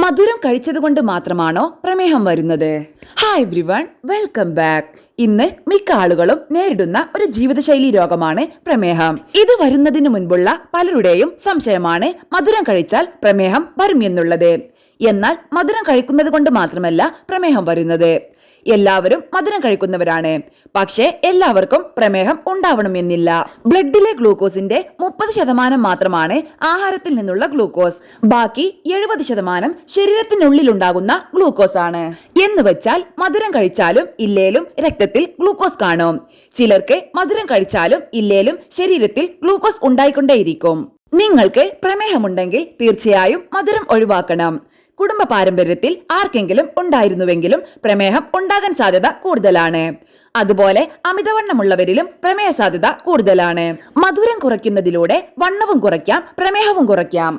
മധുരം കഴിച്ചതുകൊണ്ട് മാത്രമാണോ പ്രമേഹം വരുന്നത്? Hi everyone, welcome back. ഇന്ന് മിക്ക ആളുകളും നേരിടുന്ന ഒരു ജീവിതശൈലി രോഗമാണ് പ്രമേഹം. ഇത് വരുന്നതിന് മുൻപുള്ള പലരുടെയും സംശയമാണ് മധുരം കഴിച്ചാൽ പ്രമേഹം വരുമെന്നുള്ളത്. എന്നാൽ മധുരം കഴിക്കുന്നത് കൊണ്ട് മാത്രമല്ല പ്രമേഹം വരുന്നത്. എല്ലാവരും മധുരം കഴിക്കുന്നവരാണ്, പക്ഷേ എല്ലാവർക്കും പ്രമേഹം ഉണ്ടാവണമെന്നില്ല. ബ്ലഡിലെ ഗ്ലൂക്കോസിന്റെ 30% മാത്രമാണ് ആഹാരത്തിൽ നിന്നുള്ള ഗ്ലൂക്കോസ്. ബാക്കി 70% ശരീരത്തിനുള്ളിലുണ്ടാകുന്ന ഗ്ലൂക്കോസ് ആണ്. എന്ന് വെച്ചാൽ മധുരം കഴിച്ചാലും ഇല്ലേലും രക്തത്തിൽ ഗ്ലൂക്കോസ് കാണും. ചിലർക്ക് മധുരം കഴിച്ചാലും ഇല്ലേലും ശരീരത്തിൽ ഗ്ലൂക്കോസ് ഉണ്ടായിക്കൊണ്ടേയിരിക്കും. നിങ്ങൾക്ക് പ്രമേഹമുണ്ടെങ്കിൽ തീർച്ചയായും മധുരം ഒഴിവാക്കണം. കുടുംബ പാരമ്പര്യത്തിൽ ആർക്കെങ്കിലും ഉണ്ടായിരുന്നുവെങ്കിലും പ്രമേഹം ഉണ്ടാകാൻ സാധ്യത കൂടുതലാണ്. അതുപോലെ അമിതവണ്ണമുള്ളവരിലും പ്രമേഹ സാധ്യത കൂടുതലാണ്. മധുരം കുറയ്ക്കുന്നതിലൂടെ വണ്ണവും കുറയ്ക്കാം, പ്രമേഹവും കുറയ്ക്കാം.